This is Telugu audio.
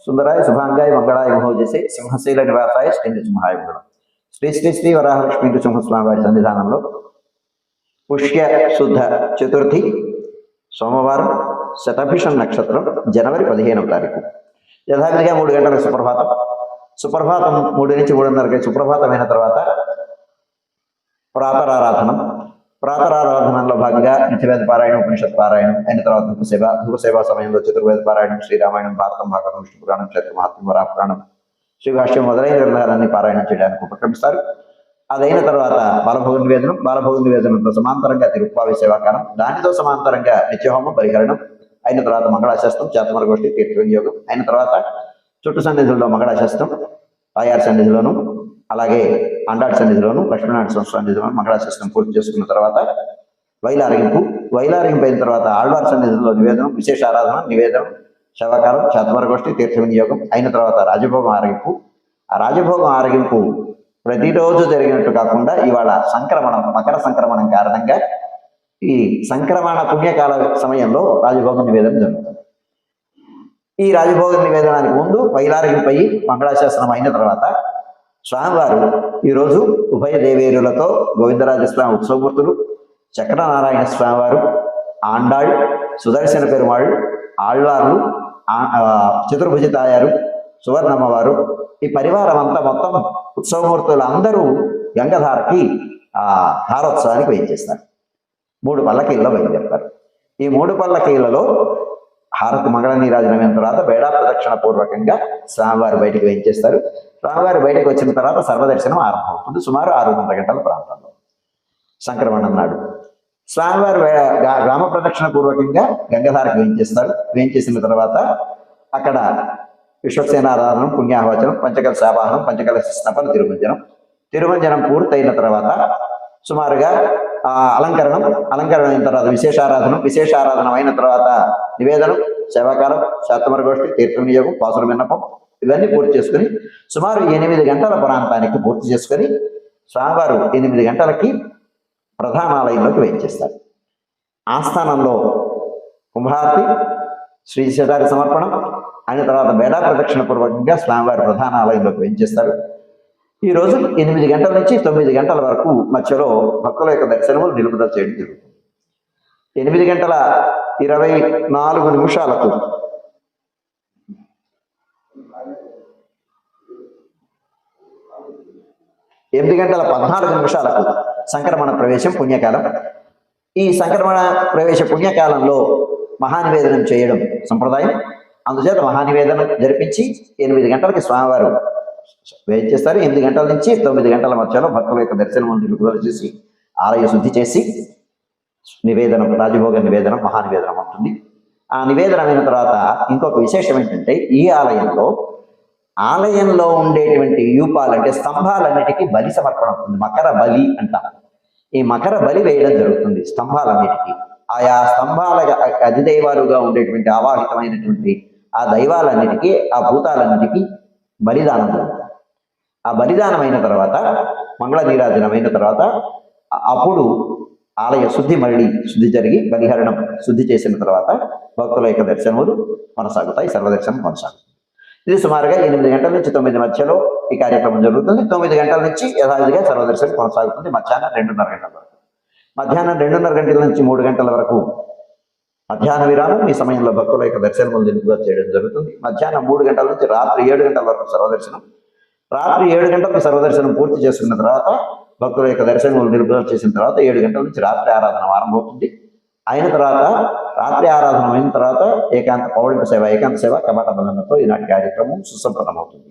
సుందరాయ శుభాంగాయ మంగళాయ మహోజసే సింహశైల నివాసాయ శ్రీ నృసింహాయ మంగళం. శ్రీ శ్రీ శ్రీ వరాహలక్ష్మీ నృసింహస్వామి వారి సన్నిధానంలో పుష్య శుద్ధ చతుర్థి సోమవారం, శతభిషం నక్షత్రం, జనవరి 15వ తారీఖు. యథావిధిగా 3 గంటలకు సుప్రభాతం. సుప్రభాతం 3 నుంచి 3:30 సుప్రభాతం అయిన తర్వాత ప్రాతరారాధనం. ప్రాతరారాధనలో భాగంగా నిత్యవేద పారాయణం, ఉపనిషత్ పారాయణం అయిన తర్వాత ధూపసేవ సమయంలో చతుర్వేద పారాయణం, శ్రీరామాయణం, భారతం, భాగవతం, విష్ణు పురాణం, క్షేత్ర మహాత్మ్యం, వరాపురాణం, శ్రీభాష్యం మొదలైన గ్రంథాలన్నీ పారాయణం చేయడానికి ఉపక్రమిస్తారు. అదైన తర్వాత బాలభోగ నివేదనం. బాలభోగ నివేదనంతో సమాంతరంగా తిరుప్పావి సేవాకాలం, దానితో సమాంతరంగా నిత్యహోమం, పరిహరణం అయిన తర్వాత మంగళాశాస్త్రం, చేతమర గోష్ఠి, తీర్థ వినియోగం అయిన తర్వాత చుట్టు సన్నిధుల్లో మంగళాశాస్త్రం, తాయారు సన్నిధిలోను, అలాగే అండాటి సన్నిధిలోను, లక్ష్మీనారాయణ సన్నిధిలోను మంగళాశాస్త్రం పూర్తి చేసుకున్న తర్వాత వైలారగింపు. వైలారగింపు అయిన తర్వాత ఆళ్వార్ సన్నిధిలో నివేదనం, విశేష ఆరాధన, నివేదనం, శవకాలం, చేతమర గోష్ఠి, తీర్థ వినియోగం అయిన తర్వాత రాజభోగం ఆరగింపు. ఆ రాజభోగం ఆరగింపు ప్రతిరోజు జరిగినట్టు కాకుండా ఇవాళ సంక్రమణం, మకర సంక్రమణం కారణంగా ఈ సంక్రమణ పుణ్యకాల సమయంలో రాజభోగం నివేదన జరుగుతుంది. ఈ రాజభోగ నివేదనానికి ముందు వైలారగింపై మంగళాశాసనం అయిన తర్వాత స్వామివారు ఈరోజు ఉభయ దేవేరులతో గోవిందరాజస్వామి ఉత్సవమూర్తులు, చక్రనారాయణ స్వామివారు, ఆండాళ్, సుదర్శన పెరుమాళ్ళు, ఆళ్వార్లు, చతుర్భుజ తాయారు, సువర్ణమ్మవారు, ఈ పరివారం అంతా మొత్తం ఉత్సవమూర్తులు అందరూ గంగధారకి ఆ ధారోత్సవానికి వేయించేస్తారు. 3 పల్లకీల్లో బయలుదేరుతారు. ఈ 3 పల్లకీలలో హారతి మంగళ నీరాజనం అయిన తర్వాత బేడా ప్రదక్షిణ పూర్వకంగా స్వామివారు బయటకు వేయించేస్తారు. స్వామివారు బయటకు వచ్చిన తర్వాత సర్వదర్శనం ఆరంభమవుతుంది. సుమారు 6:30 గంటల ప్రాంతంలో సంక్రమణం నాడు స్వామివారు గ్రామ ప్రదక్షిణ పూర్వకంగా గంగధారకు వేయించేస్తారు. వేయించేసిన తర్వాత అక్కడ విశ్వక్సేనారాధనం, పుణ్యాహవచనం, పంచకలశ ఆవాహనం, పంచకలశ స్నపన, తిరుమంజనం పూర్తయిన తర్వాత సుమారుగా అలంకరణ అయిన తర్వాత విశేషారాధనం అయిన తర్వాత నివేదనం, సేవాకాలం, శాతమర గోష్ఠి, తీర్థ వినియోగం, పాసుర విన్నపం ఇవన్నీ పూర్తి చేసుకుని సుమారు 8 గంటల ప్రాంతానికి పూర్తి చేసుకుని స్వామివారు 8 గంటలకి ప్రధానాలయంలోకి వేయించేస్తారు. ఆస్థానంలో కుంభారతి, శ్రీ శతారి సమర్పణం అయిన తర్వాత బేడా ప్రదక్షిణ పూర్వకంగా స్వామివారి ప్రధాన ఆలయంలోకి వేయించేస్తారు. ఈ రోజు 8 గంటల నుంచి 9 గంటల వరకు మధ్యలో భక్తుల యొక్క దర్శనములు నిలుపుదల చేయడం జరుగుతుంది. 8:24 8:14 సంక్రమణ ప్రవేశం పుణ్యకాలం. ఈ సంక్రమణ ప్రవేశ పుణ్యకాలంలో మహానివేదనం చేయడం సంప్రదాయం. అందుచేత మహానివేదనం జరిపించి 8 గంటలకి స్వామివారు వేయించేస్తారు. 8 గంటల నుంచి 9 గంటల మధ్యలో భక్తుల యొక్క దర్శనం నిలుపుదల చేసి ఆలయ శుద్ధి చేసి నివేదనం, రాజభోగ నివేదనం, మహానివేదనం ఉంటుంది. ఆ నివేదనం అయిన తర్వాత ఇంకొక విశేషం ఏంటంటే ఈ ఆలయంలో ఉండేటువంటి యూపాలు అంటే స్తంభాలన్నిటికీ బలి సమర్పణ ఉంటుంది. మకర బలి అంటాం. ఈ మకర బలి వేయడం జరుగుతుంది స్తంభాలన్నిటికీ. ఆయా స్తంభాల అధిదైవాలుగా ఉండేటువంటి ఆవాహితమైనటువంటి ఆ దైవాలన్నిటికీ, ఆ భూతాలన్నిటికీ బలిదానం జరుగుతుంది. ఆ బలిదానం అయిన తర్వాత మంగళ నీరాజనం అయిన తర్వాత అప్పుడు ఆలయ శుద్ధి జరిగి బలిహరణం శుద్ధి చేసిన తర్వాత భక్తుల యొక్క దర్శనములు కొనసాగుతాయి. సర్వదర్శనం కొనసాగుతుంది. ఇది సుమారుగా 8 గంటల నుంచి 9 మధ్యలో ఈ కార్యక్రమం జరుగుతుంది. 9 గంటల నుంచి యథావిధిగా సర్వదర్శనం కొనసాగుతుంది. మధ్యాహ్నం 2:30 గంటల వరకు. మధ్యాహ్నం 2:30 గంటల నుంచి 3 గంటల వరకు మధ్యాహ్న విరామం. ఈ సమయంలో భక్తుల యొక్క దర్శనములు నిలుపుదల చేయడం జరుగుతుంది. మధ్యాహ్నం 3 గంటల నుంచి రాత్రి 7 గంటల వరకు సర్వదర్శనం. రాత్రి 7 గంటలకు సర్వదర్శనం పూర్తి చేసుకున్న తర్వాత భక్తుల యొక్క దర్శనములు నిలుపుదల చేసిన తర్వాత 7 గంటల నుంచి రాత్రి ఆరాధన ఆరంభమవుతుంది. అయిన తర్వాత రాత్రి ఆరాధన అయిన తర్వాత ఏకాంత పౌళిక సేవ, ఏకాంత సేవ, కపాట బంధనతో ఈనాటి కార్యక్రమం సుసంపన్నమవుతుంది.